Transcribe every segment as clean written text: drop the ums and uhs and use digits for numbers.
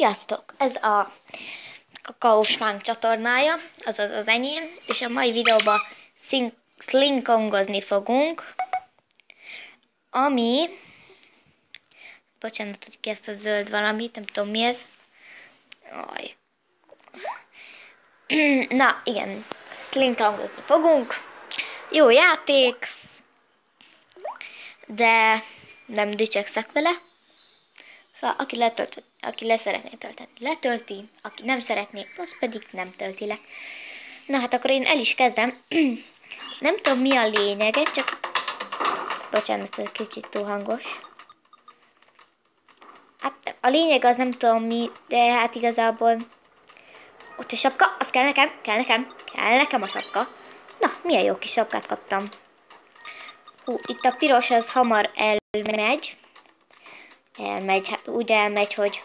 Sziasztok! Ez a Kakaós Fánk csatornája, azaz az enyém, és a mai videóban slinkongozni fogunk, ami... Bocsánat, hogy ki ezt a zöld valamit, nem tudom mi ez. Aj. Na, igen, slinkongozni fogunk. Jó játék, de nem dicsekszek vele. Szóval aki le szeretné tölteni, letölti, aki nem szeretné, az pedig nem tölti le. Na hát akkor én el is kezdem. Nem tudom mi a lényege, csak... Bocsánat, ez kicsit túl hangos. Hát a lényeg az nem tudom mi, de hát igazából... Ott a sapka, az kell nekem a sapka. Na, milyen jó kis sapkát kaptam. Itt a piros az hamar elmegy. Hát úgy elmegy, hogy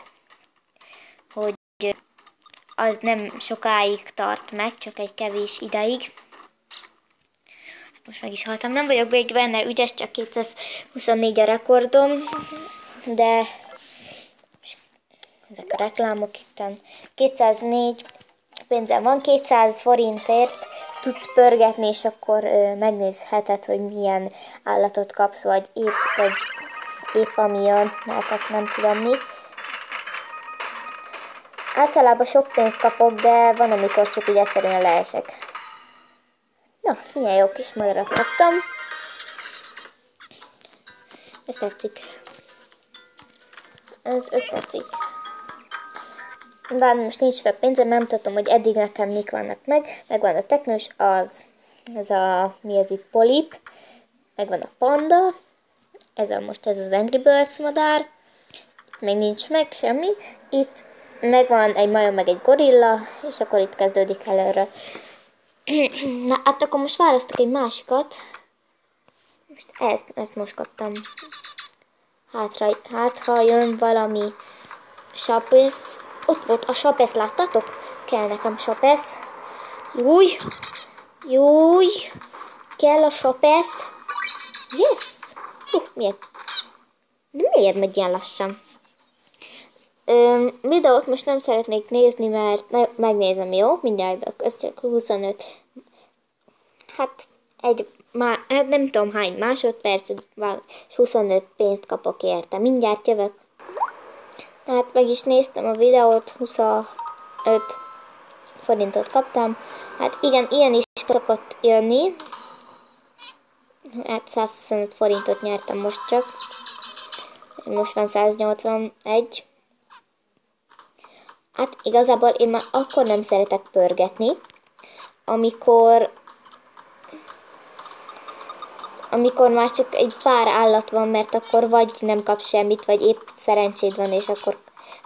az nem sokáig tart meg, csak egy kevés ideig. Hát most meg is haltam, nem vagyok még benne ügyes, csak 224 a rekordom, de ezek a reklámok itten 204 pénzem van, 200 forintért tudsz pörgetni, és akkor megnézheted, hogy milyen állatot kapsz, vagy épp ami jön, mert azt nem tudom mi. Általában sok pénzt kapok, de van, amikor csak így egyszerűen leesek. Na, milyen jó kis madarat kaptam. Ez tetszik. Ez tetszik. Bár most nincs több pénzem, nem tudom, hogy eddig nekem mik vannak meg. Megvan a teknős, mi ez itt, polip. Megvan a panda. Ez az Angry Birds madár. Itt még nincs meg semmi. Itt megvan egy majom, meg egy gorilla, és akkor itt kezdődik előre. Na, hát akkor most választok egy másikat. Most ezt most kaptam. Hát ha jön valami sapesz. Ott volt a sapesz, láttatok? Kell nekem sapesz. Júj, kell a sapesz. Yes! Miért megy ilyen lassan? Videót most nem szeretnék nézni, mert megnézem, jó? Mindjárt jövök, ez csak 25. Hát nem tudom hány másodperc, és 25 pénzt kapok érte. Mindjárt jövök. Tehát meg is néztem a videót, 25 forintot kaptam. Hát igen, ilyen is szokott jönni. Hát 125 forintot nyertem most csak. Most van 181. Hát igazából én már akkor nem szeretek pörgetni, amikor már csak egy pár állat van, mert akkor vagy nem kapsz semmit, vagy épp szerencséd van, és akkor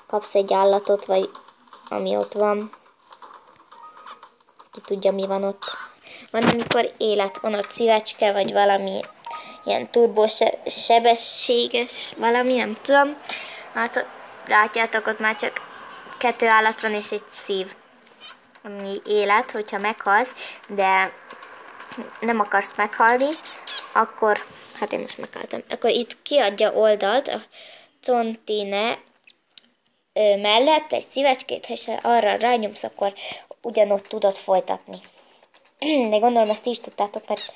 kapsz egy állatot, vagy ami ott van. Ki tudja, mi van ott. Van, amikor élet, van ott szívecske, vagy valami ilyen turbosebességes, valami, nem tudom. Hát látjátok, ott már csak 2 állat van, és egy szív. Ami élet, hogyha meghalsz, de nem akarsz meghalni, akkor, hát én most meghaltam, akkor itt kiadja oldalt a contine mellett egy szívecskét, és arra rányomsz, akkor ugyanott tudod folytatni. De gondolom ezt is tudtátok, mert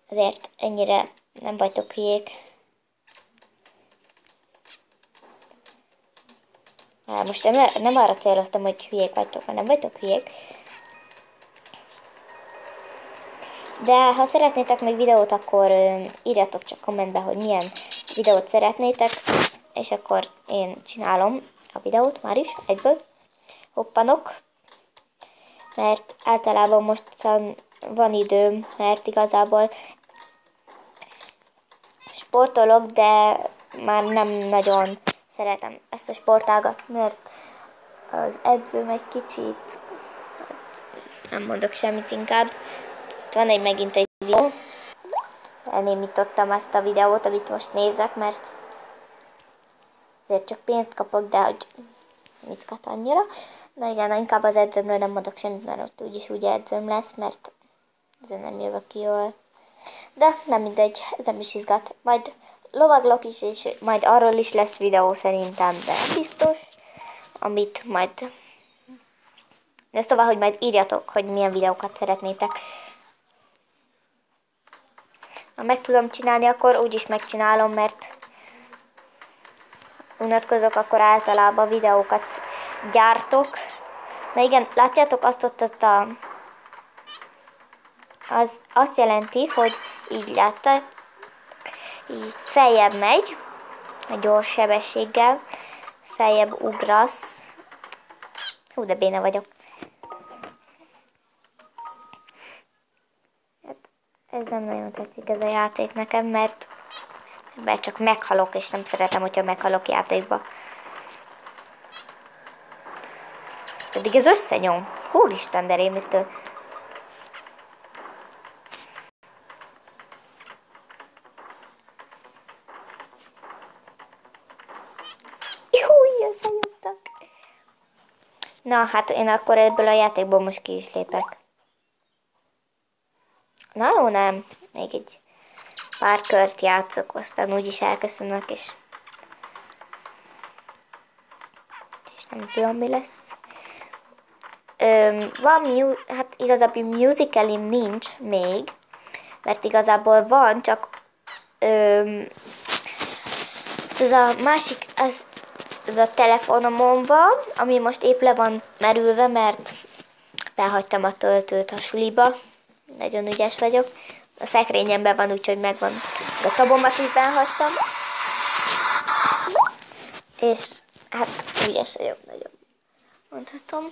azért ennyire nem vagytok hülyék. Most nem arra céloztam, hogy hülyék vagytok, mert nem vagytok hülyék. De ha szeretnétek még videót, akkor írjatok csak kommentbe, hogy milyen videót szeretnétek, és akkor én csinálom a videót már is, egyből. Hoppanok. Mert általában most van időm, mert igazából sportolok, de már nem nagyon szeretem ezt a sportágat, mert az edzőm egy kicsit, nem mondok semmit inkább. Van megint egy videó. Elnémítottam ezt a videót, amit most nézek, mert azért csak pénzt kapok, de hogy viccat annyira. Na igen, inkább az edzőmről nem mondok semmit, mert ott úgyis úgy edzőm lesz, mert ezen nem jövök ki jól. De nem mindegy, ez nem is izgat. Majd lovaglok is, és majd arról is lesz videó szerintem, de biztos. amit majd... De szóval, hogy majd írjatok, hogy milyen videókat szeretnétek. Ha meg tudom csinálni, akkor úgyis megcsinálom, mert unatkozok, akkor általában videókat gyártok. Na igen, látjátok az azt jelenti, hogy így látták, így feljebb megy, a gyors sebességgel, feljebb ugrasz. Hú, de béna vagyok. Hát, ez nem nagyon tetszik ez a játék nekem, mert csak meghalok, és nem szeretem, hogyha meghalok játékba. Pedig ez összenyom. Húristen, de rémisztő. Júj, összenyomtak. Na, hát én akkor ebből a játékból most ki is lépek. Na jó, nem. Még egy pár kört játszok, aztán úgyis elköszönök, és nem tudom, mi lesz. Hát igazából musicalim nincs még, mert igazából van, csak ez a másik, ez a telefonomon van, ami most épp le van merülve, mert felhagytam a töltőt a suliba. Nagyon ügyes vagyok. A szekrényemben van, úgyhogy megvan. A tabomat is benhagytam. És hát ügyes vagyok nagyon. Mondhatom.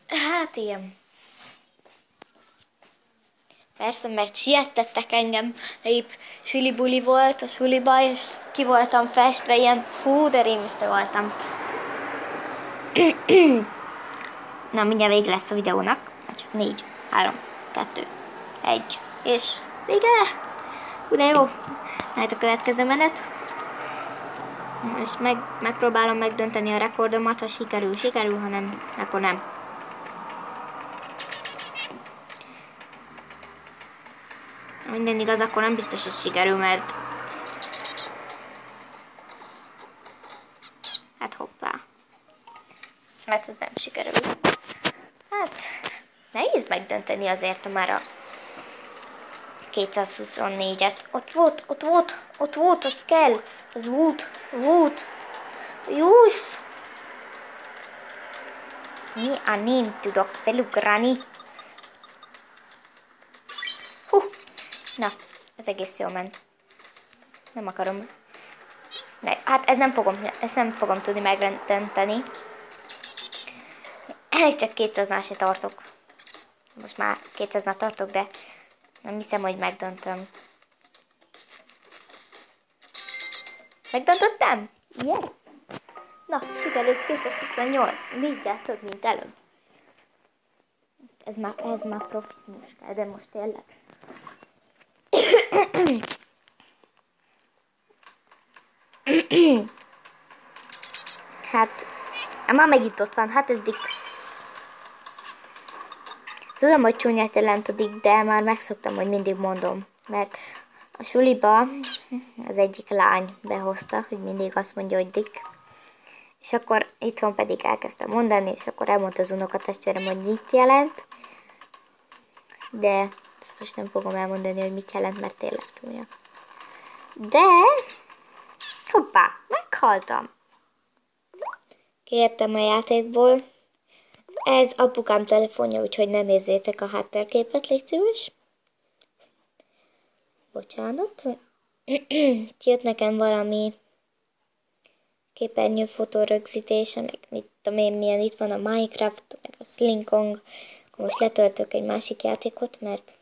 Hát igen. Persze, mert siettettek engem, épp suli-buli volt a suliba, és ki voltam festve, ilyen fú, de rémisztő voltam. Na, mindjárt vége lesz a videónak. Csak 4, 3, 2, 1, és vége! De jó, lehet a következő menet. És megpróbálom megdönteni a rekordomat, ha sikerül, ha nem, akkor nem. Minden igaz, akkor nem biztos, hogy sikerül, mert... Hát hoppá. Hát ez nem sikerül. Hát nehéz megdönteni azért már a 224-et. Ott volt, az kell. Az volt. Juss! Mi a nem tudok felugrani? Na, ez egész jól ment. Nem akarom. Hát ezt nem fogom tudni megdönteni. És csak 200-nál se tartok. Most már 200-nál tartok, de nem hiszem, hogy megdöntöm. Megdöntöttem? Yes! Na, sikerült 228. Mindjárt több, mint előbb. Ez már profizmus kell, de most tényleg. Hát, már megint ott van, hát ez Dick. Tudom, hogy csúnyát jelent a Dick, de már megszoktam, hogy mindig mondom. Mert a suliba az egyik lány behozta, hogy mindig azt mondja, hogy Dick. És akkor itthon pedig elkezdtem mondani, és akkor elmondta az unokatestvérem, hogy mit jelent. De ezt most nem fogom elmondani, hogy mit jelent, mert tényleg csúnya. De... Hoppá, meghaltam. Kiléptem a játékból. Ez apukám telefonja, úgyhogy ne nézzétek a háttérképet, légy szíves. Bocsánat. Jött nekem valami képernyőfotó rögzítése, meg mit tudom én milyen, itt van a Minecraft, meg a Slinkong. Akkor most letöltök egy másik játékot, mert...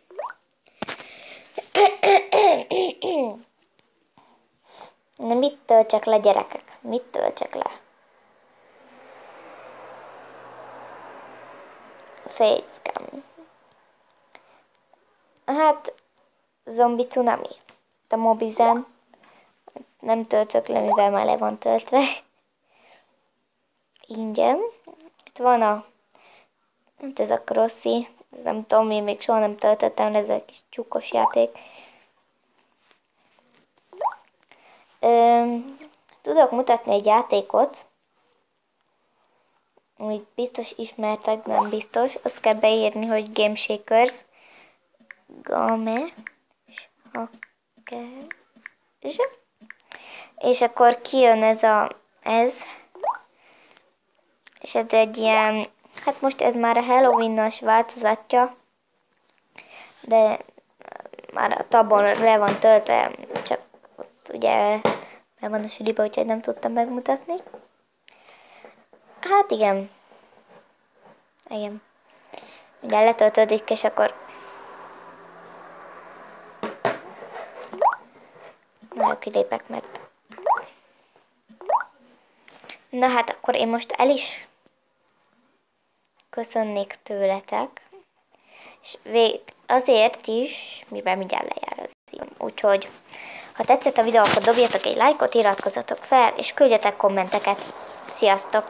Na mit töltsek le, gyerekek? Mit töltsek le? Facecam. Hát, Zombie Tsunami. A Mobizen. Nem töltök le, mivel már le van töltve. Ingyen. Itt van hát ez a Crossy. Ez nem tudom, én még soha nem töltöttem, ez egy kis csukos játék. Tudok mutatni egy játékot, amit biztos ismertek, nem biztos, azt kell beírni, hogy Game Shakers. Game. És akkor kijön ez. És ez egy ilyen, hát most ez már a Halloween-nas változatja, de már a tabon le van töltve, csak ott ugye meg van a sülibe, úgyhogy nem tudtam megmutatni. Hát igen. Igen. Ugye letöltődik, és akkor nagyon kilépek, mert na hát akkor én most el is köszönnék tőletek, és azért is, mivel mindjárt lejár az idő. Úgyhogy, ha tetszett a videó, akkor dobjatok egy lájkot, iratkozzatok fel, és küldjetek kommenteket. Sziasztok!